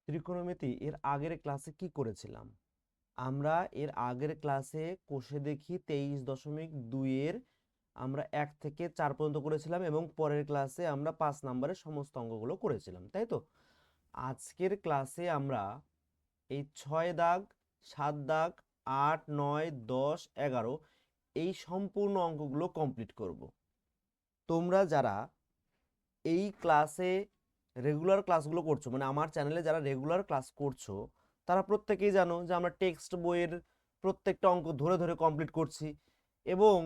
ত্রিকোণমিতি এর আগের ক্লাসে কি করেছিলাম? আমরা এর আগের ক্লাসে কোষে দেখি 23.2 এর আমরা 1 থেকে 4 পর্যন্ত করেছিলাম এবং পরের ক্লাসে আমরা 5 নম্বরের সমস্ত অঙ্কগুলো করেছিলাম, তাই তো? আজকের ক্লাসে আমরা এই 6 দাগ, 7 দাগ, 8, 9, 10, 11 এই সম্পূর্ণ অঙ্কগুলো কমপ্লিট করব। তোমরা যারা এই ক্লাসে রেগুলার ক্লাসগুলো করছো, মানে আমার চ্যানেলে যারা রেগুলার ক্লাস করছো, তারা প্রত্যেকেই জানো যে আমরা টেক্সট বইয়ের প্রত্যেকটা অঙ্ক ধরে ধরে কমপ্লিট করছি। এবং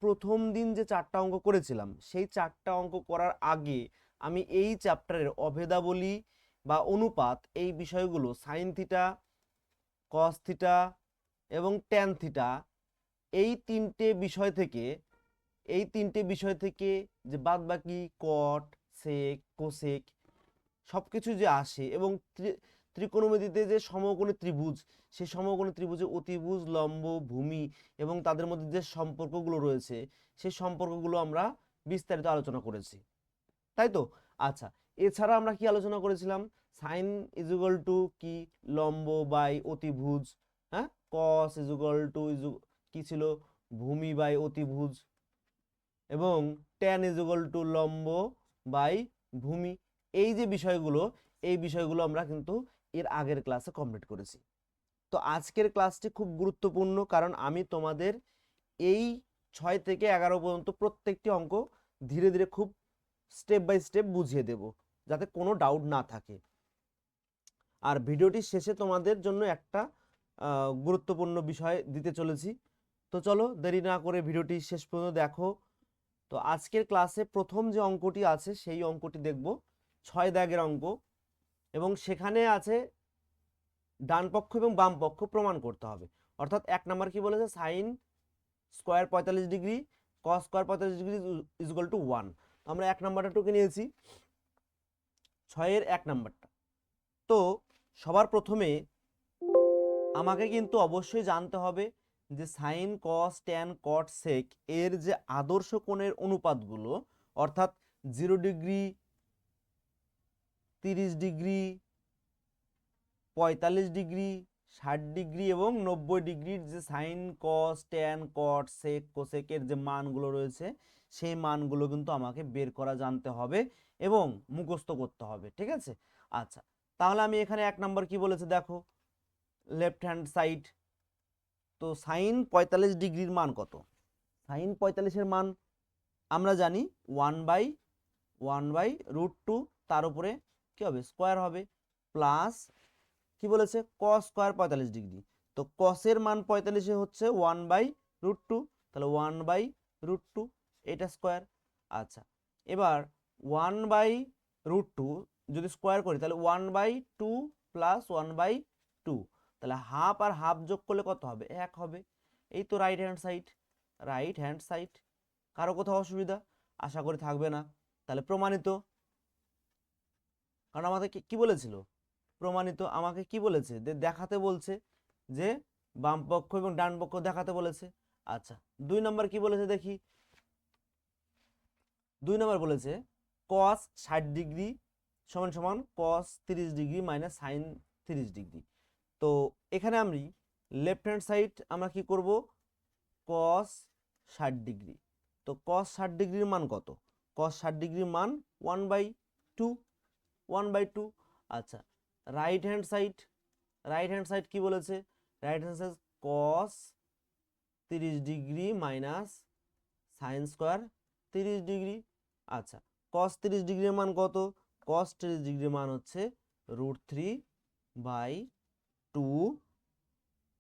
প্রথম দিন যে 4টা অঙ্ক করেছিলাম, সেই 4টা অঙ্ক করার আগে আমি এই চ্যাপ্টারের অভেদাবলী বা অনুপাত এই বিষয়গুলো সাইন থিটা, কস থিটা এবং ট্যান থিটা এই তিনটে বিষয় থেকে যে বাদবাকি কট, সেক, কোসেক সবকিছু যে আসে এবং ত্রিকোণমিতিতে যে সমকোণী ত্রিভুজ, সেই সমকোণী ত্রিভুজে অতিভুজ, লম্ব, ভূমি এবং তাদের মধ্যে যে সম্পর্কগুলো রয়েছে, সেই সম্পর্কগুলো আমরা বিস্তারিত আলোচনা করেছি, তাই তো? আচ্ছা, এছাড়া আমরা কি আলোচনা করেছিলাম? সাইন ইজুগাল টু কি? লম্ব বাই অতিভুজ। হ্যাঁ, কস ইজুগাল টু কি ছিল? ভূমি বাই অতিভুজ। এবং ট্যান ইজুগাল টু লম্ব বাই ভূমি। এই যে বিষয়গুলো, এই বিষয়গুলো আমরা কিন্তু এর আগের ক্লাসে কমপ্লিট করেছি। তো আজকের ক্লাসটি খুব গুরুত্বপূর্ণ, কারণ আমি তোমাদের এই 6 থেকে 11 পর্যন্ত প্রত্যেকটি অঙ্ক ধীরে ধীরে খুব স্টেপ বাই স্টেপ বুঝিয়ে দেব, যাতে কোনো ডাউট না থাকে। আর ভিডিওটির শেষে তোমাদের জন্য একটা গুরুত্বপূর্ণ বিষয় দিতে চলেছি। তো চলো দেরি না করে ভিডিওটি শেষ পর্যন্ত দেখো। তো আজকের ক্লাসে প্রথম যে অঙ্কটি আছে সেই অঙ্কটি দেখব, 6 দাগের অঙ্ক। এবং সেখানে আছে ডান পক্ষ এবং বাম পক্ষ প্রমাণ করতে হবে। অর্থাৎ 1 নাম্বার কি বলেছে? Sine square 45 degree, cos square 45 degree is equal to 1। আমরা 1 নাম্বারটা টুকে নিয়েছি, 6 এর 1 নাম্বারটা। তো সবার প্রথমে আমাকে কিন্তু অবশ্যই জানতে হবে যে সাইন, কস, ট্যান, কট, সেক এর যে আদর্শ কোণের অনুপাতগুলো, অর্থাৎ 0 ডিগ্রি, 30 ডিগ্রি, 45 ডিগ্রি, 60 ডিগ্রি এবং 90 ডিগ্রির যে সাইন, কস, ট্যান, কট, সেক, কোসেকের যে মানগুলো রয়েছে, সেই মানগুলো কিন্তু আমাকে বের করা জানতে হবে এবং মুখস্থ করতে হবে, ঠিক আছে? আচ্ছা, তাহলে আমি এখানে 1 নাম্বার কি বলেছে দেখো, লেফট হ্যান্ড সাইড। তো সাইন 45 ডিগ্রির মান কত? সাইন 45 এর মান আমরা জানি 1/√2, তার উপরে কি হবে? স্কোয়ার হবে, প্লাস কি বলেছে? Cos square 45 degree. তো কসের মান 45 হচ্ছে 1/√2, তাহলে 1/√2 এটা স্কোয়ার। আচ্ছা, এবার 1/√2 যদি স্কোয়ার করি তাহলে 1/2 প্লাস 1/2, তাহলে হাফ আর হাফ যোগ করলে কত হবে? 1 হবে। এই তো right hand side, right hand side. কারো কোথাও অসুবিধা? আশা করি থাকবে না। তাহলে প্রমাণিত। কারণ আমাদের কি বলেছিল? প্রমাণিত। আমাকে কি বলেছে? দেখাতে বলছে যে বাম পক্ষ এবং ডান পক্ষ দেখাতে বলেছে। আচ্ছা, 2 নম্বর কি বলেছে দেখি। 2 নম্বর বলেছে কস 60 ডিগ্রি সমান সমান কস 30 ডিগ্রি মাইনাস সাইন 30 ডিগ্রি। তো এখানে আমি লেফট হ্যান্ড সাইড আমরা কি করব? কস 60 ডিগ্রি। তো কস 60 ডিগ্রির মান কত? কস 60 ডিগ্রির মান 1/2, 1/2। আচ্ছা, right hand side, right hand side কি বলেছে? রাইট হ্যান্ড সাইড কস 30 degree minus sine square 30 degree. আচ্ছা, কস 30 ডিগ্রির মান কত? কস 30 ডিগ্রির মান হচ্ছে √3/2,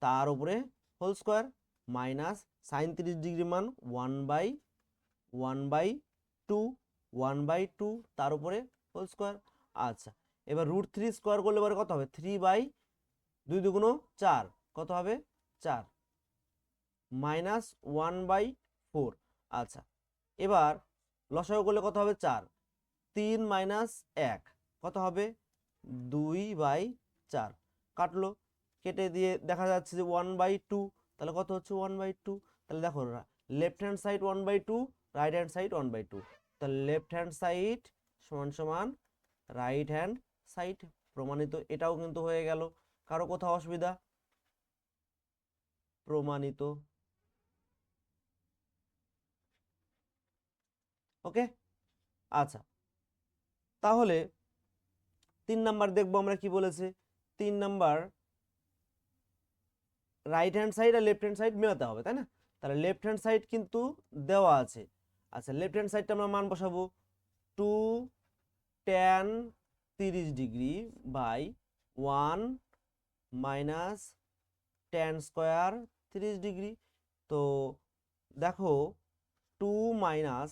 তার উপরে হোল স্কোয়ার, মাইনাস সাইন 30 ডিগ্রির মান 1/2, তার উপরে হোল স্কোয়ার। আচ্ছা, এবার √3 স্কোয়ার করলে এবার কত হবে? 3/2 দুগুণ 4, কত হবে? 4, মাইনাস 1/4। আচ্ছা, এবার লসাগু করলে কত হবে? 4, 3 মাইনাস 1 কত হবে? 2/4। কাটলো, কেটে দিয়ে দেখা যাচ্ছে যে 1/2, তাহলে কত হচ্ছে? 1/2। তাহলে দেখো left hand side 1/2, right hand side 1/2, তাহলে লেফট হ্যান্ড সাইড সমান সমান রাইট হ্যান্ড সাইড প্রমাণিত। এটাও কিন্তু হয়ে গেল। কারো কোথাও অসুবিধা? প্রমাণিত। ওকে, আচ্ছা, তাহলে 3 নাম্বার দেখবো আমরা কি বলেছে। 3 নাম্বার রাইট হ্যান্ড সাইড আর লেফট হ্যান্ড সাইড মেলাতে হবে, তাই না? তাহলে লেফট হ্যান্ড সাইড কিন্তু দেওয়া আছে। আচ্ছা, লেফট হ্যান্ড সাইডটা আমরা মান বসাবো 2 tan 30 degree by 1 minus tan square 30 degree. তো দেখো 2 মাইনাস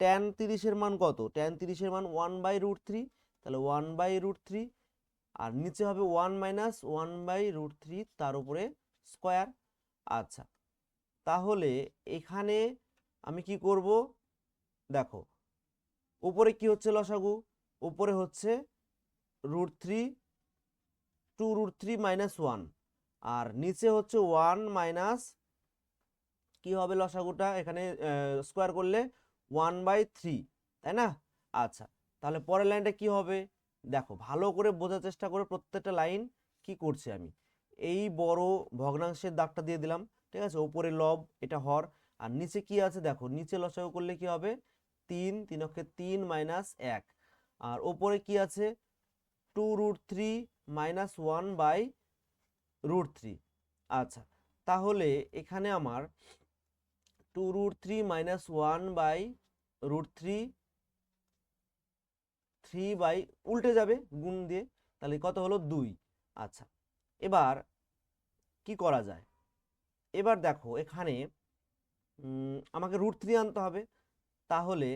tan 30-এর মান কত? tan 30-এর মান 1/√3, তাহলে 1/√3, আর নিচে হবে 1 মাইনাস 1/√3 তার উপরে স্কোয়ার। আচ্ছা, তাহলে এখানে আমি কি করব? দেখো উপরে কি হচ্ছে লসাগু? উপরে হচ্ছে √3, 2√3 মাইনাস 1, আর নিচে হচ্ছে 1 মাইনাস কি হবে লসাগুটা এখানে স্কোয়ার করলে 1/3, তাই না? আচ্ছা, তাহলে পরের লাইনটা কি হবে? দেখো ভালো করে বোঝার চেষ্টা করে প্রত্যেকটা লাইন কি করছি আমি। এই বড় ভগ্নাংশের দাগটা দিয়ে দিলাম, ঠিক আছে? উপরে লব, এটা হর, আর নিচে কি আছে দেখো, নিচে লসাগু করলে কি হবে? 3, 3 3 মাইনাস 1, আর ওপরে কি আছে? 2√3 মাইনাস 1/√3। আচ্ছা, তাহলে এখানে আমার 2√3 মাইনাস 1/√3, 3 বাই উল্টে যাবে গুণ দিয়ে, তাহলে কত হলো? 2। আচ্ছা, এবার কি করা যায়? এবার দেখো এখানে আমাকে √3 আনতে হবে। তাহলে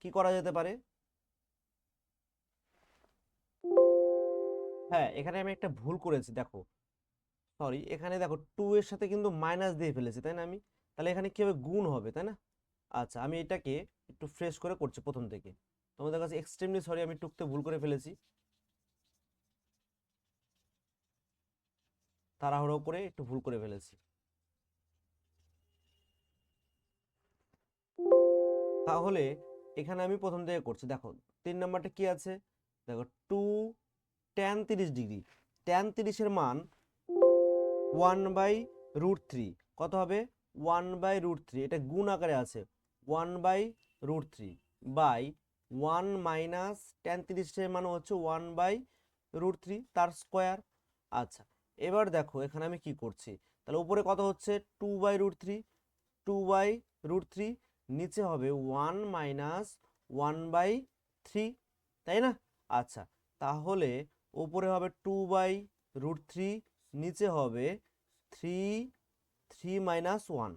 কি করা যেতে পারে? হ্যাঁ, এখানে আমি একটা ভুল করেছি, দেখো সরি, এখানে দেখো 2 এর সাথে কিন্তু মাইনাস দিয়ে ফেলেছি, তাই না? আমি তাহলে এখানে কি হবে? গুণ হবে, তাই না? আচ্ছা, আমি এটাকে একটু ফ্রেশ করে করছি প্রথম থেকে। তোমাদের কাছে এক্সট্রিমলি সরি, আমি টুকতে ভুল করে ফেলেছি, তাড়াহুড়ো করে একটু ভুল করে ফেলেছি। তাহলে এখানে আমি প্রথম থেকে করছি। দেখো 3 নাম্বারটা কি আছে? দেখো 2 tan 30 ডিগ্রি, tan 30-এর মান 1/√3, কত হবে? 1/√3, এটা গুণ আকারে আছে, 1/√3 বাই 1 মাইনাস tan 30-এর মান হচ্ছে 1/√3 তার স্কোয়ার। আচ্ছা, এবার দেখো এখানে আমি কি করছি, তাহলে উপরে কত হচ্ছে? 2/√3, 2/√3, নিচে হবে 1 মাইনাস 1/3, তাই না? আচ্ছা, তাহলে উপরে হবে 2/√3, নিচে হবে 3 মাইনাস 1।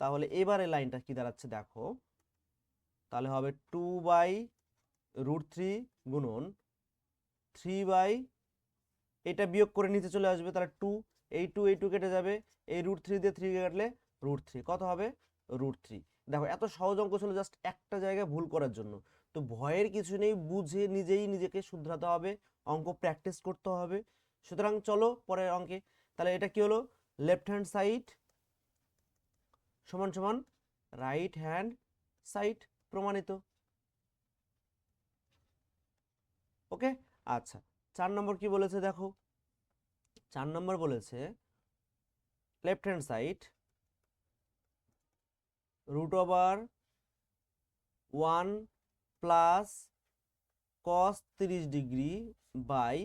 তাহলে এবারে লাইনটা কি দাঁড়াচ্ছে দেখো, তাহলে হবে 2/√3 গুণন 3 এটা বিয়োগ করে নিচে চলে আসবে, তাহলে 2, এই 2 এই 2 কেটে যাবে, এই √3 দিয়ে 3 কাটলে √3, কত হবে? √3। দেখো এত সহজ অঙ্ক ছিল, জাস্ট একটা জায়গায় ভুল করার জন্য। তো ভয়ের কিছু নেই, বুঝে নিজেই নিজেকে শুধরাতে হবে, অঙ্ক প্র্যাকটিস করতে হবে। সুতরাং চলো পরের অঙ্কে। তাহলে এটা কি হলো? লেফট হ্যান্ড সাইড সমান সমান রাইট হ্যান্ড সাইড, প্রমাণিত। ওকে, আচ্ছা, 4 নম্বর কি বলেছে দেখো। 4 নম্বর বলেছে left hand side √1 plus cos 30 degree by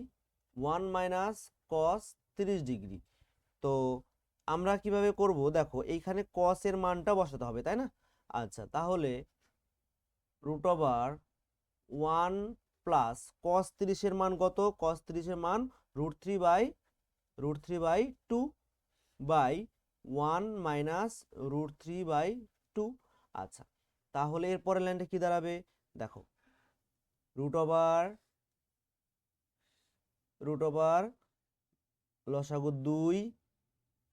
1 minus cos 30 degree. তো আমরা কিভাবে করব দেখো, এইখানে cos এর মানটা বসাতে হবে, তাই না? আচ্ছা, তাহলে √1 প্লাস cos 30-এর মান কত? cos 30-এর মান √3/2 বাই 1 মাইনাস √3/2। আচ্ছা, তাহলে এরপরের লাইনটা কি দাঁড়াবে দেখো, √, লসাগু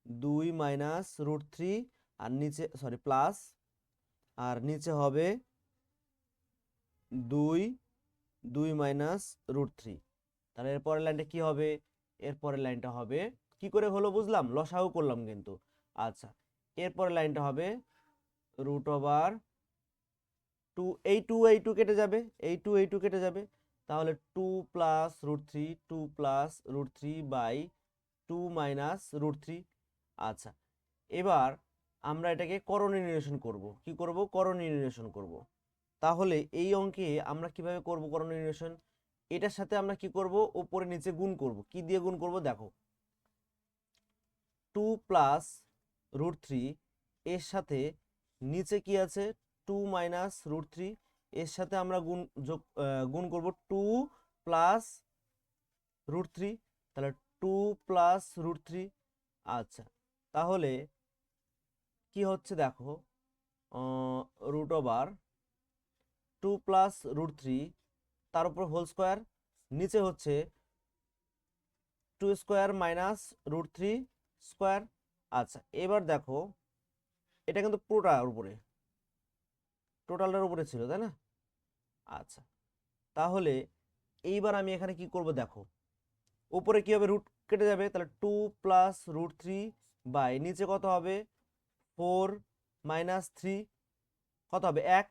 2 মাইনাস √3, আর নিচে সরি প্লাস, আর নিচে হবে 2 মাইনাস √3। তাহলে এরপরের লাইনটা কি হবে? এরপরের লাইনটা হবে কি করে হলো বুঝলাম, লসাগু করলাম কিন্তু। আচ্ছা, এরপরের লাইনটা হবে √, টু এই টু কেটে যাবে, এই টু কেটে যাবে, তাহলে 2 প্লাস √3 2 প্লাস √3 বাই 2 মাইনাস √3। আচ্ছা, এবার আমরা এটাকে করণীয় নির্ণয় করব। কি করব? করণীয় নির্ণয় করব। তাহলে এই অঙ্কে আমরা কিভাবে করব করণীয় নির্ণয়? এটার সাথে আমরা কি করব? উপরে নিচে গুণ করব। কি দিয়ে গুণ করব দেখো, 2 প্লাস √3 এর সাথে নিচে কি আছে 2 মাইনাস √3, এর সাথে আমরা গুণ করব 2 প্লাস √3, তাহলে 2 প্লাস √3। আচ্ছা, তাহলে কি হচ্ছে দেখো, √2 প্লাস √3 তার উপর হোল স্কোয়ার, নিচে হচ্ছে 2 স্কোয়ার মাইনাস √3 স্কোয়ার। আচ্ছা, এবার দেখো এটা কিন্তু পুরোটার উপরে, টোটালটার উপরে ছিল, তাই না? আচ্ছা, তাহলে এইবার আমি এখানে কি করব দেখো, উপরে কি হবে? রুট কেটে যাবে, তাহলে 2 প্লাস √3 বাই নিচে কত হবে? 4 মাইনাস 3, কত হবে? 1।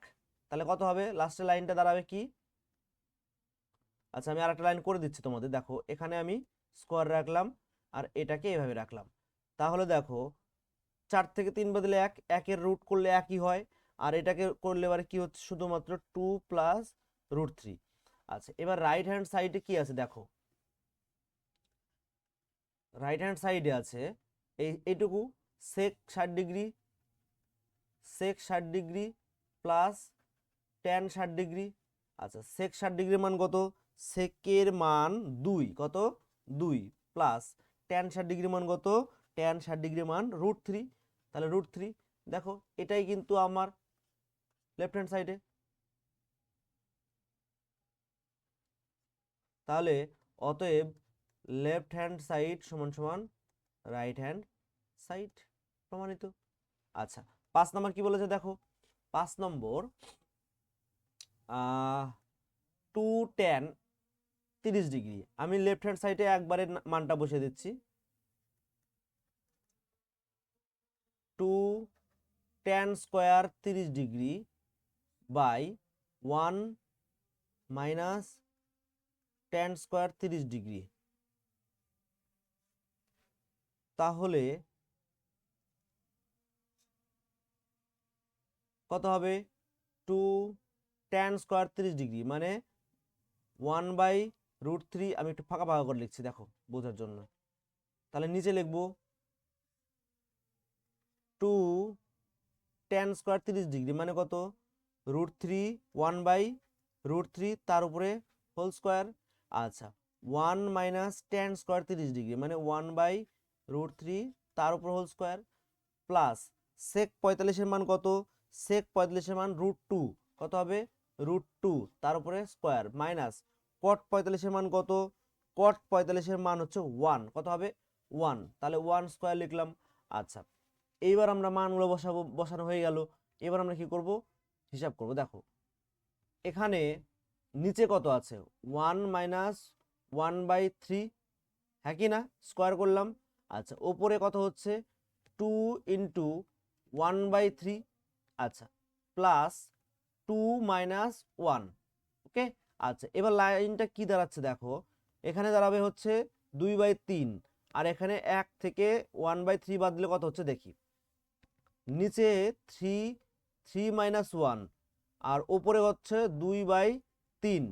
তাহলে কত হবে? লাস্টের লাইনটা দাঁড়াবে কি? আচ্ছা, আমি আরেকটা লাইন করে দিচ্ছি তোমাদের, দেখো এখানে আমি স্কোয়ার রাখলাম আর এটাকে এভাবে রাখলাম। তাহলে দেখো 4 থেকে 3 বদলে 1, একের রুট করলে একই হয়, আর এটাকে করলে এবারে কি হচ্ছে? শুধুমাত্র 2 প্লাস √3। আচ্ছা, এবার রাইট হ্যান্ড সাইডে কি আছে দেখো, রাইট হ্যান্ড সাইডে আছে এইটুকু সেক 60 ডিগ্রি, সেক 60 ডিগ্রি প্লাস ট্যান 60 ডিগ্রি। আচ্ছা, সেক 60 ডিগ্রির মান কত? সেকের মান 2, কত? 2 প্লাস ট্যান 60 ডিগ্রির মান কত? ট্যান 60 ডিগ্রির মান √3, তাহলে √3। দেখো এটাই কিন্তু আমার লেফট হ্যান্ড সাইডে। তাহলে অতএব লেফট হ্যান্ড সাইড সমান সমান রাইট হ্যান্ড সাইড, প্রমাণিত। আচ্ছা, 5 নম্বর কি বলেছে দেখো, 5 নম্বর 2 ট্যান 30 ডিগ্রি। আমি লেফট হ্যান্ড সাইডে একবারে মানটা বসিয়ে দিচ্ছি, 2 tan square 30 degree by 1 minus tan square 30 degree. তাহলে কত হবে? 2 ট্যান স্কোয়ার 30 ডিগ্রি মানে 1/√3। আমি একটু ফাঁকা ফাঁকা করে লিখছি দেখো বোঝার জন্য। তাহলে নিচে লিখবো 2 ট্যান স্কোয়ার 30 ডিগ্রি মানে কত? √3, 1/√3 তার উপরে হোল স্কোয়ার। আচ্ছা, 1 মাইনাস ট্যান স্কোয়ার 30 ডিগ্রি মানে 1/√3 তার উপর হোল স্কোয়ার প্লাস সেক 45-এর মান কত? সেক 45-এর মান √2, কত হবে? √2 তার উপরে স্কোয়ার মাইনাস কট 45-এর মান কত? কট 45-এর মান হচ্ছে 1, কত হবে? 1, তাহলে 1 স্কোয়ার লিখলাম। আচ্ছা, এইবার আমরা মানগুলো বসাবো, বসানো হয়ে গেল। এবার আমরা কি করব? হিসাব করব। দেখো এখানে নিচে কত আছে? 1 মাইনাস 1/3, হ্যাঁ কি না? স্কোয়ার করলাম। আচ্ছা, ওপরে কত হচ্ছে? 2 ইন্টু 1/3, আচ্ছা, প্লাস 2 মাইনাস 1। ওকে, আচ্ছা, এবার লাইনটা কি দাঁড়াচ্ছে দেখো, এখানে দাঁড়াবে হচ্ছে 2/3, আর এখানে 1 থেকে 1/3 বাদ দিলে কত হচ্ছে দেখি, নিচে 3 মাইনাস 1 আর ওপরে হচ্ছে 2/3,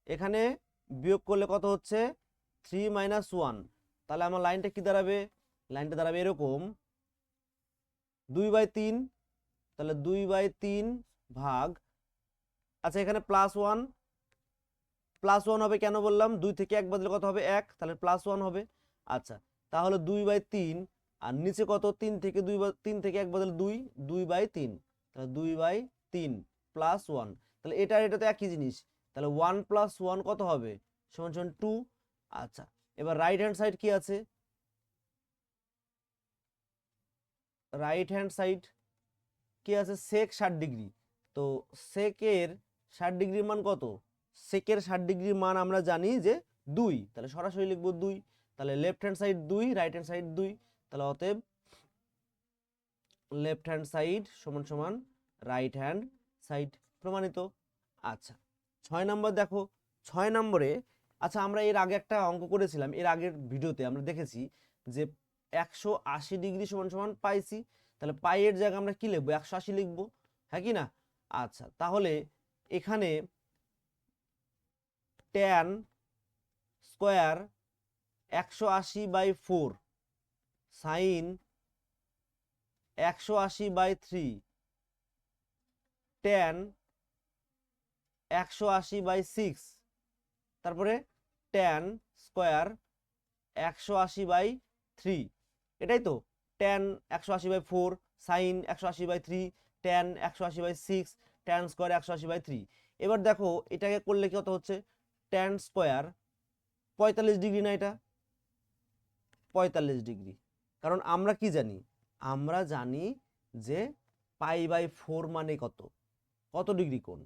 এখানে বিয়োগ করলে কত হচ্ছে? 3 মাইনাস 1। তাহলে আমার লাইনটা কি দাঁড়াবে? লাইনটা দাঁড়াবে এরকম 2/3, তাহলে 2/3 ভাগ, আচ্ছা এখানে +1 হবে, কেন বললাম? 2 থেকে 1 বদলে কত হবে? 1, তাহলে +1 হবে। আচ্ছা, তাহলে 2/3 আর নিচে কত? 3 থেকে 1 বদলে 2, 2/3, তাহলে 2/3 +1, তাহলে এটা এটা তো একই জিনিস, তাহলে 1 + 1 কত হবে? সমান সমান 2। আচ্ছা, এবার রাইট হ্যান্ড সাইড কি আছে? রাইট হ্যান্ড সাইড কি আছে? সেক 60 ডিগ্রি। তো সেকের 60 ডিগ্রির মান কত? সেকের 60 ডিগ্রির মান আমরা জানি যে 2, তাহলে সরাসরি লিখবো 2। তাহলে left hand side 2, right hand side 2, তাহলে অতএব লেফট হ্যান্ড সাইড সমান সমান রাইট হ্যান্ড সাইড। প্রমাণিত। আচ্ছা 6 নম্বর দেখো, 6 নম্বরে আচ্ছা আমরা এর আগে একটা অঙ্ক করেছিলাম, এর আগের ভিডিওতে আমরা দেখেছি যে 180 ডিগ্রি সমান সমান পাইছি, তাহলে পাইয়ের জায়গায় আমরা কি লিখবো, 180 লিখবো, হ্যাঁ কি না? আচ্ছা তাহলে এখানে ট্যান স্কোয়ার 180/4 সাইন 180/3 ট্যান 180/6 তারপরে ট্যান স্কোয়ার 180/3, এটাই তো tan 180/4 sine 180/3 tan 180/6 tan square 180/3। এবার দেখো এটাকে করলে কত হচ্ছে, ট্যান স্কোয়ার 45 ডিগ্রি না, এটা 45 ডিগ্রি। কারণ আমরা কি জানি, আমরা জানি যে π/4 মানে কত, কত ডিগ্রি কোণ,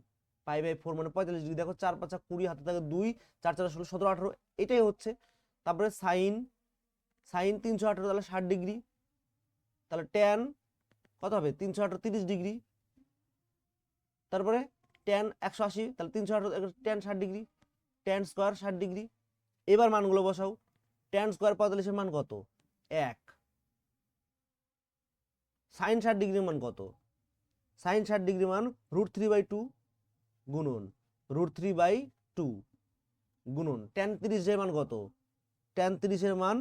π/4 মানে 45 ডিগ্রি। দেখো 4 5 20, হাতে থাকে 2, 4 4 16 17 18, এটাই হচ্ছে। তারপরে সাইন 318, তাহলে 60 ডিগ্রি, তাহলে ট্যান কত হবে 318 30 ডিগ্রি। তারপরে ট্যান 180, তাহলে 318 tan 60 degree, tan square 60 degree. এবার মানগুলো বসাও, ট্যান স্কোয়ার 45 এর মান কত 1, সাইন 60 ডিগ্রির মান কত, সাইন 60 ডিগ্রি মান √3/2 গুণন √3/2 গুণন ট্যান 30 এর মান কত, ট্যান 30 এর মান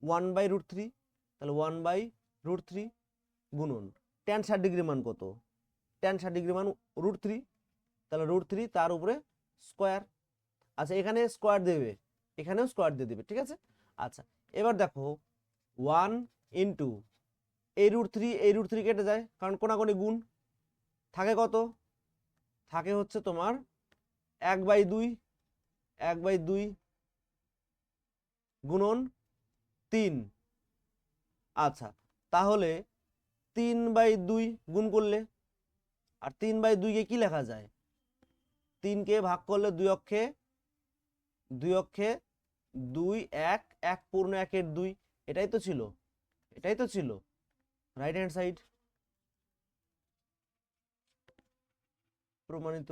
1/√3, তাহলে 1/√3 গুণন ট্যান 60 ডিগ্রি মান কত, ট্যান 60 ডিগ্রি মান √3, তাহলে √3 তার উপরে স্কোয়ার। আচ্ছা এখানে স্কোয়ার দেবে, এখানেও স্কোয়ার দিয়ে দেবে, ঠিক আছে। আচ্ছা এবার দেখো 1 ইন্টু এই √3 কেটে যায়, কারণ কোনাকুনি গুণ, থাকে কত, থাকে হচ্ছে তোমার 1/2 গুণন 3। আচ্ছা তাহলে 3/2 গুণ করলে, আর 3/2 কি লেখা যায়, 3 কে ভাগ করলে 2 অক্ষে 2 1 1 পূর্ণ 1 এর 2, এটাই তো ছিল, এটাই তো ছিল রাইট হ্যান্ড সাইড, প্রমাণিত।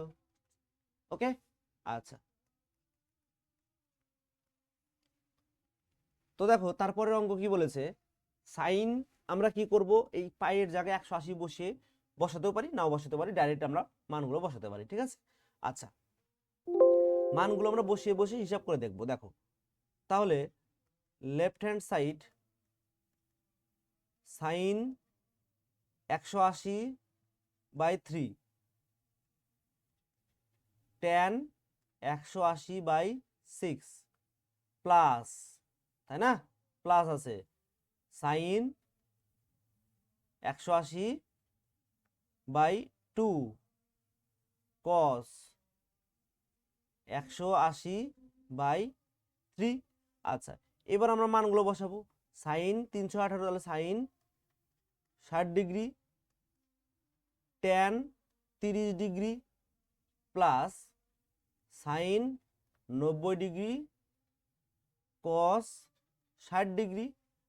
ওকে আচ্ছা তো দেখো তারপরের অঙ্ক কি বলেছে, সাইন আমরা কি করব, এই পাইয়ের জায়গায় 180 বসিয়ে বসাতেও পারি, নাও বসাতে পারি, ডাইরেক্ট আমরা মানগুলো বসাতে পারি, ঠিক আছে। আচ্ছা মানগুলো আমরা বসিয়ে হিসাব করে দেখব। দেখো তাহলে left hand side sine 180/3 tan 180/6 plus, তাই না, প্লাস আছে সাইন 180/2 কস 180/3। আচ্ছা এবার আমরা মানগুলো বসাবো, সাইন 318, তাহলে sine 60 degree tan 30 degree plus sine 90 degree cos 60 degree.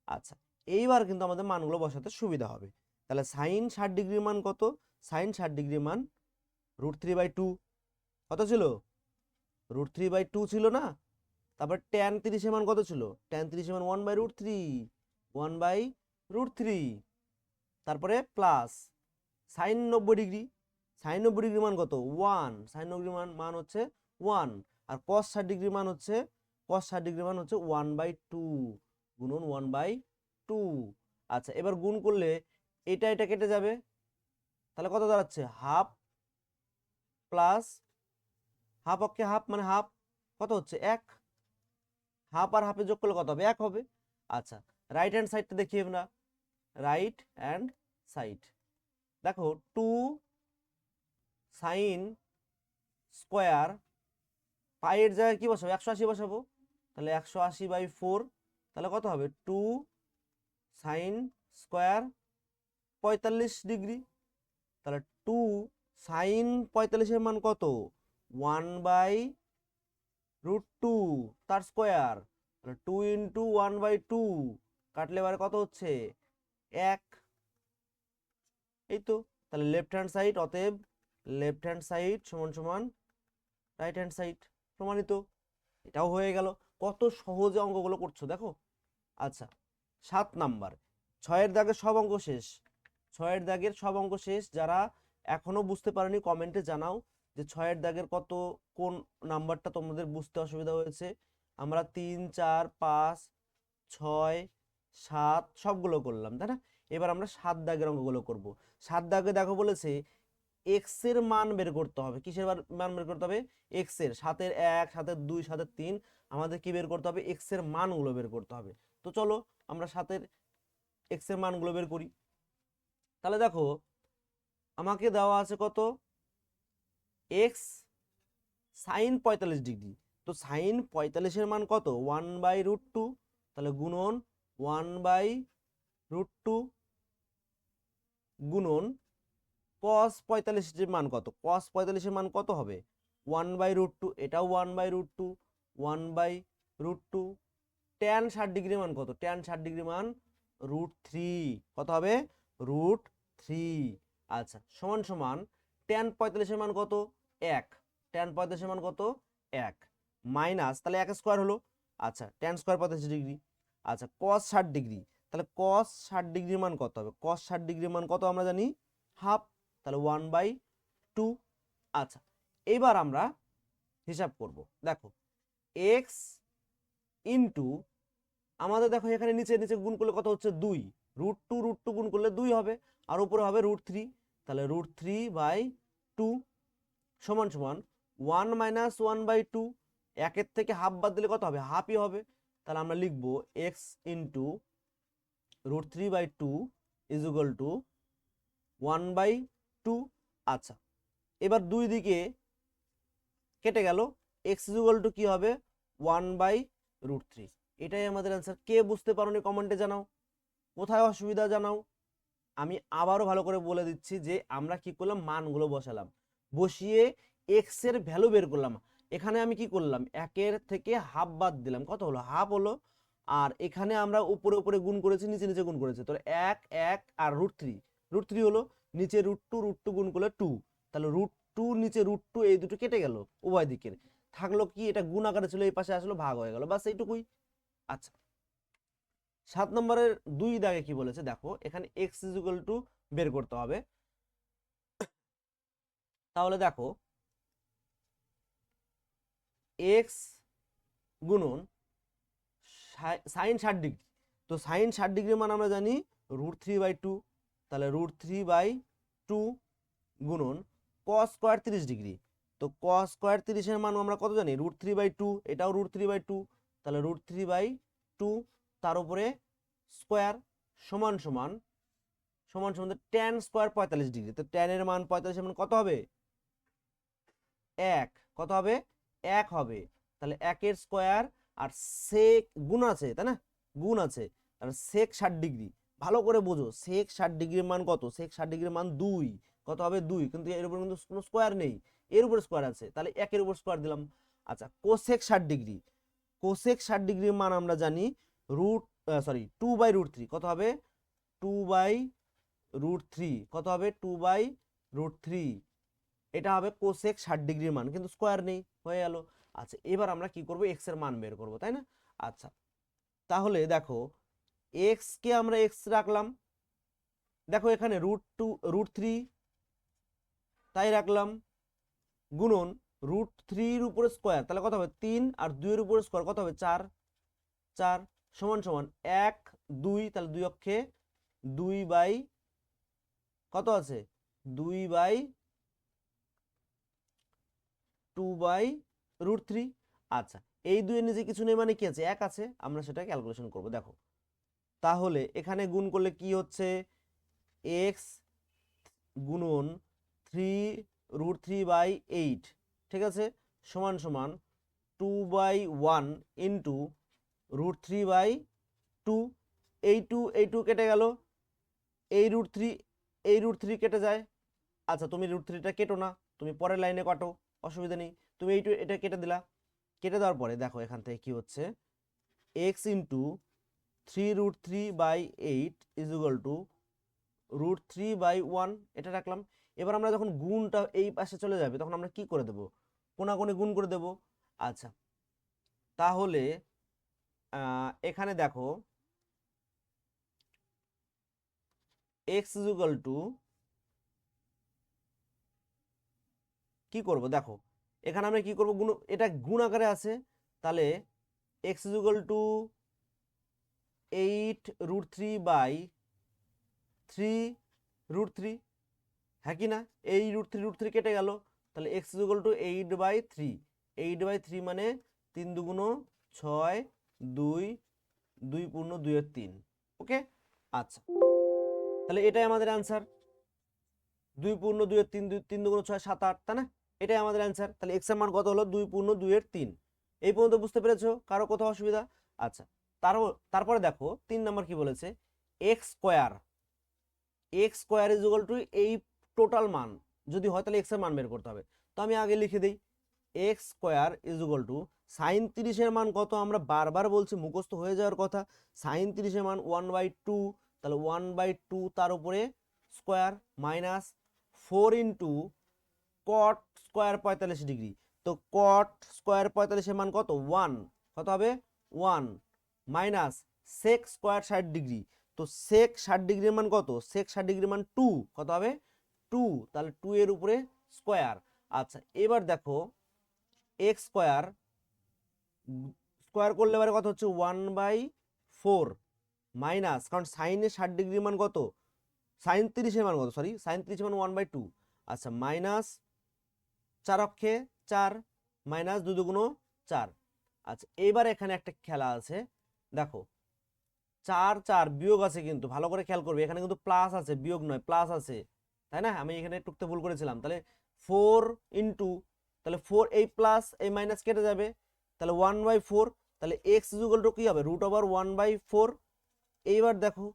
আচ্ছা এইবার কিন্তু আমাদের মানগুলো বসাতে সুবিধা হবে। তাহলে সাইন 60 ডিগ্রির মান কত, সাইন 60 ডিগ্রির মান √3/2, কত ছিল, √3/2 ছিল না। তারপর ট্যান 30 এর মান কত ছিল, ট্যান 30 এর মান 1/√3, তারপরে প্লাস সাইন 90 ডিগ্রি, সাইন 90 ডিগ্রির মান কত 1, সাইন 90 ডিগ্রির মান হচ্ছে 1, আর কস 60 ডিগ্রির মান হচ্ছে, কস 60 ডিগ্রির মান হচ্ছে 1/2 গুণন 1/2। আচ্ছা এবার গুণ করলে এটা কেটে যাবে, তাহলে কত দাঁড়াচ্ছে, হাফ প্লাস হাফ অক্ষে হাফ মানে হাফ, কত হচ্ছে 1, হাফ আর হাফে যোগ করলে কত হবে 1 হবে। আচ্ছা রাইট হ্যান্ড সাইডটা দেখি আমরা, রাইট হ্যান্ড সাইড দেখো 2 সাইন স্কোয়ার পাইয়ের জায়গায় কি বসাবো 180 বসাবো, তাহলে 180/4, তাহলে কত হবে 2 সাইন স্কোয়ার 45 ডিগ্রি, তাহলে 2 সাইন 45 এর মান কত 1/√2 তার স্কোয়ার, তাহলে 2 ইন্টু 1/2 কাটলে এবারে কত হচ্ছে 1, এই তো। তাহলে লেফট হ্যান্ড সাইড অতএব লেফট হ্যান্ড সাইড সমান সমান রাইট হ্যান্ড সাইড, প্রমাণিত। এটাও হয়ে গেল। কত সহজে অঙ্কগুলো করছো দেখো। আচ্ছা 7 নাম্বার, 6-এর দাগের সব অঙ্ক শেষ। 6-এর দাগের সব অঙ্ক শেষ। যারা এখনো বুঝতে পারেনি কমেন্টে জানাও যে 6-এর দাগের কোন নাম্বারটা তোমাদের বুঝতে অসুবিধা হয়েছে। আমরা 3, 4, 5, 6, 7 সবগুলো করলাম, তাই না? এবার আমরা 7 দাগের অঙ্কগুলো করব। 7 দাগে দেখো বলেছে এক্স এর মান বের করতে হবে। কিসের মান বের করতে হবে? এক্স এর। 7-এর 1, 7-এর 2, 7-এর 3 আমাদের কি বের করতে হবে? এক্স এর মানগুলো বের করতে হবে। তো চলো আমরা 7-এর এক্স এর মানগুলো বের করি। তাহলে দেখো আমাকে দেওয়া আছে কত? X sine 45 degree. তো সাইন 45-এর মান কত? 1/√2। তাহলে গুণন 1/√2 গুণন cos 45-এর মান কত? cos 45-এর মান কত হবে? 1/√2। এটাও 1/√2, 1/√2। tan 60 ডিগ্রির মান কত? tan 60 ডিগ্রির মান √3। কত হবে? √3। আচ্ছা সমান সমান tan 45-এর মান কত? 1। tan 45-এর মান কত? 1 মাইনাস, তাহলে 1 স্কয়ার হলো। আচ্ছা tan স্কয়ার 45 ডিগ্রি। আচ্ছা cos 60 ডিগ্রি, তাহলে cos 60 ডিগ্রির মান কত হবে? cos 60 ডিগ্রির মান কত আমরা জানি? হাফ, তাহলে 1/2। আচ্ছা এবার আমরা হিসাব করব। দেখো x ইন্টু আমাদের দেখো এখানে নিচে নিচে গুণ করলে কত হচ্ছে? 2। √2 গুণ করলে 2 হবে, আর উপরে হবে √3। তাহলে √3/2 সমান সমান 1 - 1/2। 1-এর থেকে হাফ বাদ দিলে কত হবে? হাফই হবে। তাহলে আমরা লিখবো x into √3/2 is equal two 1/2। আচ্ছা এবার দুই দিকে কেটে গেল, x ইজ ইকুয়াল টু কি হবে? 1/√3। এটাই আমাদের অ্যান্সার। কে বুঝতে পারোনি কমেন্টে জানাও, কোথায় অসুবিধা জানাও। আমি আবারও ভালো করে বলে দিচ্ছি যে আমরা কি করলাম? মানগুলো বসালাম, বসিয়ে এক্স এর ভ্যালু বের করলাম। এখানে আমি কি করলাম? 1-এর থেকে হাফ বাদ দিলাম, কত হলো? হাফ হলো। আর এখানে আমরা উপরে উপরে গুণ করেছি, নিচে নিচে গুণ করেছি। তো 1 1 আর √3 হলো। নিচে √2 গুণ করলে 2, তাহলে √2 নিচে √2 এই দুটো কেটে গেল উভয় দিকের। থাকলো কি? এটা গুণ আকারে ছিল, এই পাশে আসলো ভাগ হয়ে গেল, বাস এইটুকুই। আচ্ছা 7 নম্বরের 2 দাগে কি বলেছে দেখো, এখানে x ইজ ইকুয়াল টু বের করতে হবে। তাহলে দেখো x গুণন সাইন 60 ডিগ্রি। তো সাইন 60 ডিগ্রির মান আমরা জানি √3/2। তাহলে √3/2 গুণন cos স্কয়ার 30 ডিগ্রি। তো cos স্কয়ার 30-এর মান আমরা কত জানি? √3/2। এটাও √3/2। তাহলে √3/2 তার উপরে স্কয়ার সমান সমান tan স্কয়ার 45 ডিগ্রি। তো tan এর মান 45-এর মান কত হবে? 1। কত হবে? 1 হবে। তাহলে 1-এর স্কয়ার আর সেক গুণ আছে, তাই না? গুণ আছে, তাহলে সেক 60 ডিগ্রি। ভালো করে বোঝো, সেক 60 ডিগ্রির মান কত? সেক 60 ডিগ্রির মান 2। কত হবে? 2। কিন্তু এর উপর কিন্তু কোনো স্কয়ার নেই, এর উপর স্কয়ার আছে, তাহলে 1-এর উপর স্কয়ার দিলাম। আচ্ছা কোসেক 60 ডিগ্রি। কোসেক 60 ডিগ্রির মান আমরা জানি 2/√3। কত হবে? 2/√3। কত হবে? 2/√3। এটা হবে কোসেক 60 ডিগ্রির মান, কিন্তু স্কয়ার নেই, হয়ে গেল। আচ্ছা এবার আমরা কি করব? এক্স এর মান বের করব, তাই না? আচ্ছা তাহলে দেখো এক্স কে আমরা এক্স রাখলাম। দেখো এখানে √3 তাই রাখলাম, গুণন √3-এর উপরে স্কয়ার, তাহলে কত হবে? 3, আর 2-এর উপরে স্কয়ার কত হবে? 4 সমান সমান 1 2, তাহলে 2 অক্ষে 2 বাই কত আছে? 2/2/√3। আচ্ছা এই 2-এর নিচে কিছু নেই মানে কি আছে? 1 আছে, আমরা সেটা ক্যালকুলেশন করব। দেখো তাহলে এখানে গুণ করলে কি হচ্ছে? x গুণন 3√3/8, ঠিক আছে, সমান সমান 2/1 ইন্টু √3/2। এই 2 কেটে গেল, এই √3 কেটে যায়। আচ্ছা তুমি √3টা কেটো না, তুমি পরের লাইনে কাটো, অসুবিধা নেই। তুমি এটা কেটে দিলা। কেটে দেওয়ার পরে দেখো এখান থেকে কি হচ্ছে? x into 3√3/8 is equal two √3/1। এটা রাখলাম। এবার আমরা যখন গুণটা এই পাশে চলে যাবে তখন আমরা কি করে দেব, কোনাকুনি গুণ করে দেব। আচ্ছা, তাহলে এখানে দেখো x ইকুয়াল টু কি করব, দেখো এখানে আমরা কি করব, গুণ, এটা গুণ আকারে আছে, তাহলে x ইকুয়াল টু 8√3/3 হ্যাঁ কি না, এই √3 কেটে গেল, তাহলে x ইকুয়াল টু 8/3, 8/3 মানে 3 দুগুণ 6, 2, 2 পূর্ণ 2/3। ওকে, আচ্ছা, তাহলে এটাই আমাদের অ্যান্সার, 2 পূর্ণ 2/3, 3 দুগুণ 6, 7, 8, তাই না, এটাই আমাদের অ্যান্সার। তাহলে x এর মান কত হলো, 2 পূর্ণ 2/3। এই পর্যন্ত বুঝতে পেরেছো, কারো কোথাও অসুবিধা? আচ্ছা, তারপরে দেখো 3 নাম্বার কি বলেছে, x square is equal two এই টোটাল মান যদি হয় তাহলে x এর মান বের করতে হবে। তো আমি আগে লিখে দিই, x square is equal to sine 30 মান কত, আমরা বারবার বলছি মুখস্থ হয়ে যাওয়ার কথা, সাইন 30 মান 1/2, তাহলে 1/2 তার উপরে square minus 4 into cot square 45 degree, তো কট স্কোয়ার 45 মান কত 1, কত হবে 1 মাইনাস সেক স্কোয়ার 60 ডিগ্রি, তো সেক 60 ডিগ্রির মান কত, সেক 60 ডিগ্রির মান 2, কত হবে 2, তাহলে 2 এর উপরে স্কোয়ার। আচ্ছা, এবার দেখো এক্স স্কোয়ার স্কোয়ার করলে এবারে কত হচ্ছে 1/4 মাইনাস, কারণ সাইনের 60 ডিগ্রির মান কত, সাইন 30 মান কত, সরি সাইন 30 মান 1/2, আচ্ছা মাইনাস 4 অক্ষে 4 মাইনাস 2 দুগুণ 4। আচ্ছা, এবার এখানে একটা খেলা আছে, দেখো 4 4 বিয়োগ আছে, কিন্তু ভালো করে খেয়াল করবে, এখানে কিন্তু প্লাস আছে, বিয়োগ নয়, প্লাস আছে, তাই না, আমি এখানে টুকতে ভুল করেছিলাম। তাহলে 4 ইন্টু, তাহলে 4 এই প্লাস এই মাইনাস কেটে যাবে, তাহলে 1/4, তাহলে এক্স ইকুয়াল টু কি হবে, √1/4। এইবার দেখো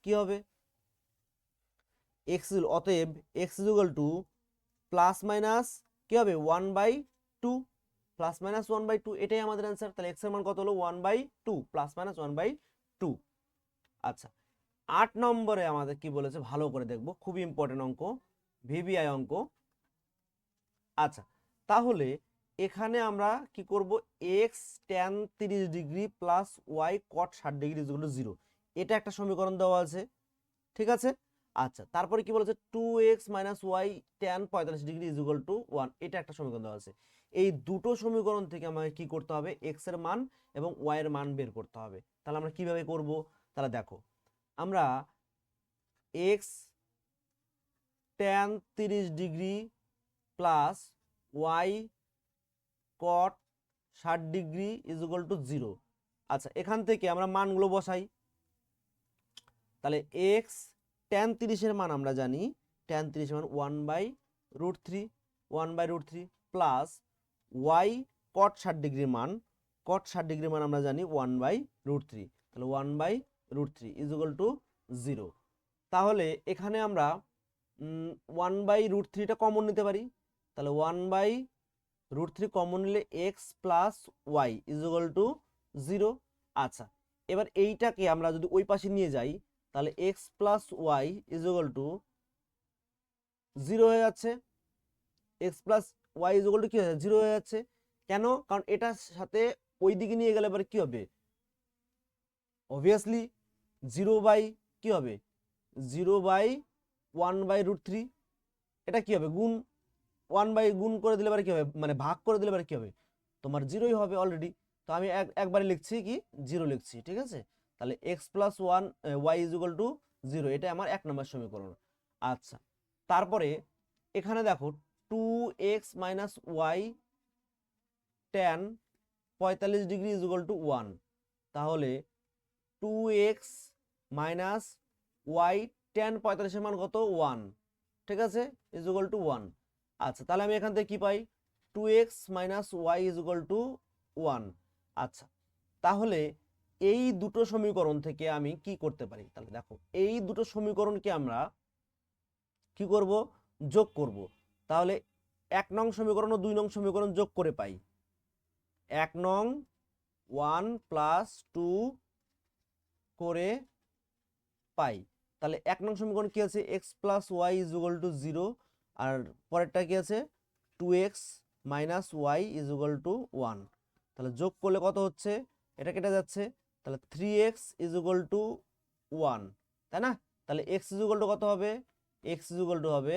কি হবে, অতএব x equal to plus minus কি হবে 1/2, প্লাস মাইনাস 1/2, এটাই আমাদের অ্যান্সার। তাহলে এক্স এর মান কত হলো 1/2 প্লাস মাইনাস 1/2। আচ্ছা, 8 নম্বরে আমাদের কি বলেছে ভালো করে দেখবো, খুবই ইম্পর্টেন্ট অঙ্ক, ভিভিআই অঙ্ক। আচ্ছা, তাহলে এখানে আমরা কি করব, x tan 30 degree plus y cot 60 degree equal to 0, এটা একটা সমীকরণ দেওয়া আছে, ঠিক আছে। আচ্ছা, তারপরে কি বলেছে 2x minus y tan 45 degree equal to 1, এটা একটা সমীকরণ দেওয়া আছে। এই দুটো সমীকরণ থেকে আমাকে কি করতে হবে, x এর মান এবং y এর মান বের করতে হবে। তাহলে আমরা কিভাবে করব, তাহলে দেখো আমরা x tan 30 degree plus y cot 60 degree equal to 0, আচ্ছা এখান থেকে আমরা মানগুলো বসাই। তাহলে x tan 30 মান আমরা জানি, tan 30 মান 1/√3 প্লাস y cot 60 ডিগ্রির মান, cot 60 ডিগ্রির মান আমরা জানি 1/√3, তাহলে 1/√3 ইকুয়াল টু 0। তাহলে এখানে আমরা 1/√3টা কমন নিতে পারি, তাহলে 1/√3 কমন নিলে x plus y equal to 0। আচ্ছা, এবার এইটাকে আমরা যদি ওই পাশে নিয়ে যাই তাহলে x plus y equal to 0 হয়ে যাচ্ছে, x plus y equal to কি হয়ে যাচ্ছে 0 হয়ে যাচ্ছে, কেন, কারণ এটার সাথে ওই দিকে নিয়ে গেলে এবার কি হবে, অবভিয়াসলি 0 বাই কি হবে 0/1/√3, এটা কি হবে গুণ, 1 গুণ করে দিলে এবার কি হবে, মানে ভাগ করে দিলে এবার কি হবে, তোমার 0ই হবে অলরেডি। তো আমি একবারে লিখছি কি 0 লিখছি, ঠিক আছে। তাহলে x plus y equal to 0, এটা আমার 1 নম্বর সমীকরণ। আচ্ছা, তারপরে এখানে দেখো 2x minus y tan 45 degree equal to 1, তাহলে 2x মাইনাস ওয়াই tan 45 মান কত 1, ঠিক আছে, ইকুয়াল টু 1। আচ্ছা, তাহলে আমি এখান থেকে কি পাই 2x minus y equal to 1। আচ্ছা, তাহলে এই দুটো সমীকরণ থেকে আমি কি করতে পারি, তাহলে দেখো এই দুটো সমীকরণকে আমরা কি করব, যোগ করব। তাহলে 1 নং সমীকরণ ও 2 নং সমীকরণ যোগ করে পাই 1 নং 1 প্লাস 2 করে পাই। তাহলে 1 নং সমীকরণ কি আছে, x plus y equal to 0 আর পরেরটা কি আছে, 2x minus y is equal to 1। তাহলে যোগ করলে কত হচ্ছে, এটা কেটে যাচ্ছে, তাহলে 3x ইজ ইকুয়াল টু 1, তাই না? তাহলে x ইজ ইকুয়াল টু কত হবে, x ইজ ইকুয়াল টু হবে,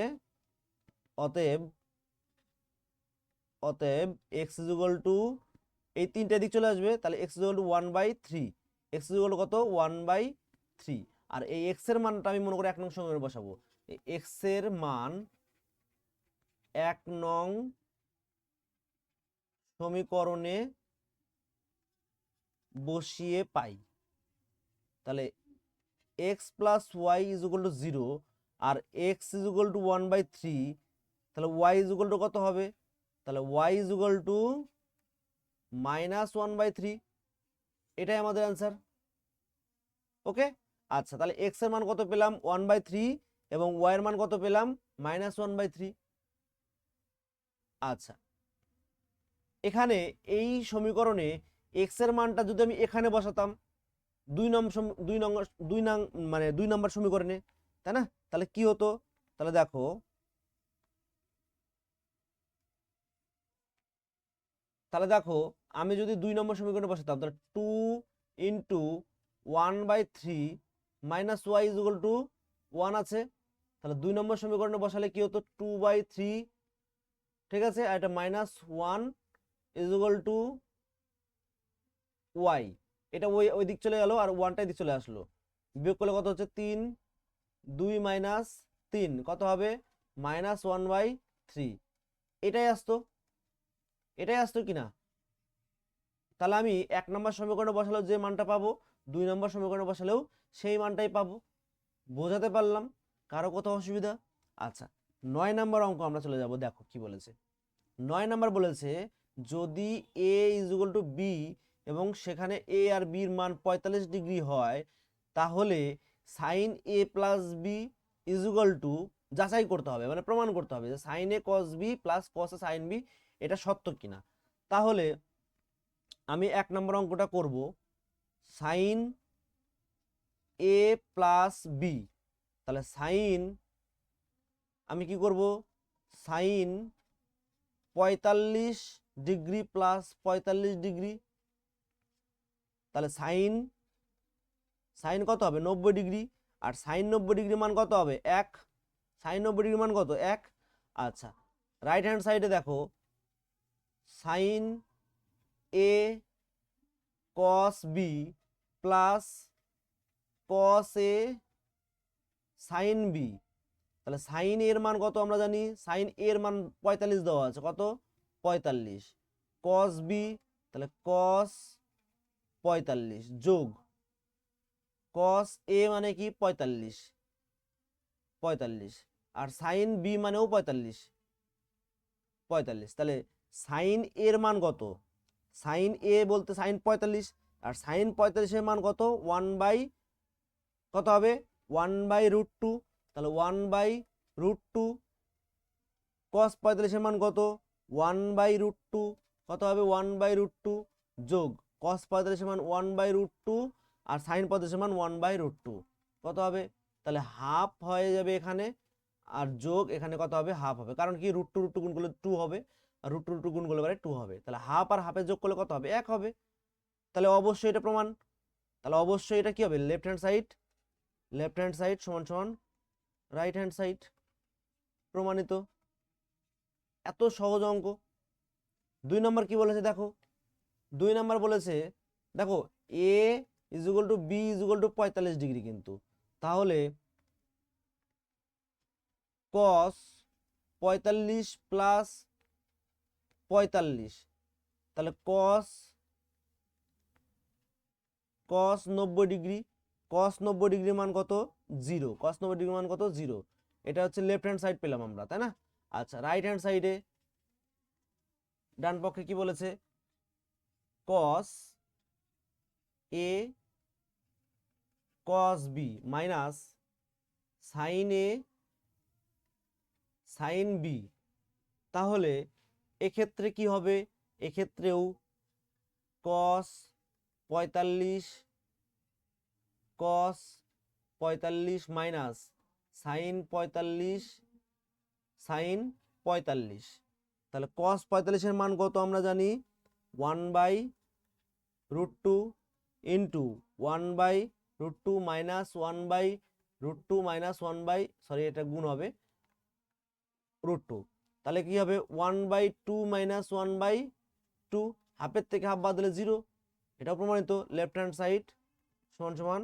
অতএব অতএব x ইজ ইকুয়াল টু, এই তিনটা দিক চলে আসবে, তাহলে x is equal to 1/3, x is equal two কত 1/3। আর এই x এর মানটা আমি মনে করি 1 নং সমীকরণে বসাবো, এই x এর মান 1 নং সমীকরণে বসিয়ে পাই। তাহলে x plus y is equal to 0 আর x ইজ ইকুয়াল টু 1/3, তাহলে y ইজ ইকুয়াল টু কত হবে, তাহলে y ইজ ইকুয়াল টু -1/3, এটাই আমাদের অ্যান্সার। ওকে, আচ্ছা, তাহলে x এর মান কত পেলাম 1/3 এবং y এর মান কত পেলাম -1/3। আচ্ছা, এখানে এই সমীকরণে x এর মানটা যদি আমি এখানে বসাতাম 2 নম্বর সমীকরণে, তাই না? তাহলে কি হতো, তাহলে দেখো, আমি যদি 2 নম্বর সমীকরণে বসাতাম, তাহলে 2 into 1/3 minus y is equal to 1 আছে, তাহলে 2 নম্বর সমীকরণে বসালে কি হতো 2/3, ঠিক আছে, আর এটা -1 ইজ ইকুয়াল টু ওয়াই, এটা ওই ওই দিক চলে গেল আর ওয়ানটা দিক চলে আসলো, বিয়োগ করলে কত হচ্ছে 3, 2 মাইনাস 3 কত হবে -1/3, এটাই আসতো, কিনা? তাহলে আমি 1 নম্বর সমীকরণে বসালেও যে মানটা পাবো 2 নম্বর সমীকরণে বসালেও সেই মানটাই পাবো। বোঝাতে পারলাম? কারো কোথাও অসুবিধা? আচ্ছা, 9 নম্বর অঙ্ক আমরা চলে যাব, দেখো কি বলেছে। 9 নম্বর বলেছে, যদি a is equal two b এবং সেখানে a আর b এর মান 45 ডিগ্রি হয়, তাহলে sine a plus b is equal to, যাচাই করতে হবে, মানে প্রমাণ করতে হবে যে sine a cos b plus cos a sine b এটা সত্য কিনা। তাহলে আমি 1 নম্বর অঙ্কটা করব, সাইন a প্লাস বি, তাহলে সাইন, আমি কি করব, সাইন 45 ডিগ্রি প্লাস 45 ডিগ্রি, তাহলে সাইন কত হবে 90 ডিগ্রি, আর সাইন 90 ডিগ্রি মান কত হবে 1, সাইন 90 ডিগ্রি মান কত 1। আচ্ছা, রাইট হ্যান্ড সাইডে দেখো, সাইন এ কস বি প্লাস কস এ সাইন বি, তাহলে সাইন এর মান কত আমরা জানি, সাইন এর মান 45 দেওয়া আছে, কত 45, কস বি তাহলে কস 45 যোগ কস এ মানে কি 45, আর সাইন বি মানেও 45, তাহলে সাইন এর মান কত, সাইন এ বলতে সাইন 45, আর সাইন 45 এর মান কত 1 বাই কত হবে 1/√2, তাহলে 1/√2, কস 45 এর মান কত 1/√2, কত হবে 1/√2 যোগ কস 45 এর মান 1/√2 আর সাইন 45 এর মান 1/√2, কত হবে, তাহলে হাফ হয়ে যাবে এখানে, আর যোগ এখানে কত হবে হাফ হবে, কারণ কি √2 গুণ করলে 2 হবে, আর √2 গুণ করলে 2 হবে, তাহলে হাফ আর হাফে যোগ করলে কত হবে 1 হবে। তাহলে অবশ্যই এটা প্রমাণ, তাহলে অবশ্যই এটা কি হবে লেফট হ্যান্ড সাইড সমান সমান রাইট হ্যান্ড সাইড, প্রমাণিত। এত সহজ অঙ্ক। 2 নম্বর কি বলেছে দেখো, 2 নম্বর বলেছে, দেখো a is equal to b is equal to 45 degree, কিন্তু তাহলে cos 45 প্লাস 45, তাহলে cos 90 ডিগ্রি, cos 90 ডিগ্রি মান কত 0, cos 90 ডিগ্রি মান কত 0, এটা হচ্ছে লেফট হ্যান্ড সাইড পেলাম আমরা, তাই না? আচ্ছা, রাইট হ্যান্ড সাইডে ডান পক্ষে কি বলেছে, cos a cos b minus sine a sine b, তাহলে এক্ষেত্রে কি হবে, এক্ষেত্রেও cos 45 মাইনাস সাইন 45 সাইন 45। তাহলে কস 45-এর মান কত আমরা জানি 1/√2 ইন্টু 1/√2 মাইনাস 1/√2 মাইনাস 1 এটা গুণ হবে √2। তাহলে কি হবে 1/2 মাইনাস 1/2, হাফের থেকে হাফ বাদ দিলে 0। এটাও প্রমাণিত। লেফট হ্যান্ড সাইড সমান সমান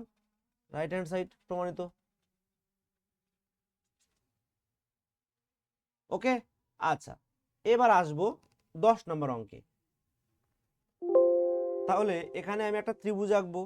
রাইট হ্যান্ড সাইড প্রমাণিত। ওকে, আচ্ছা এবার আসবো 10 নম্বর অঙ্কে। তাহলে এখানে আমি একটা ত্রিভুজ আঁকবো,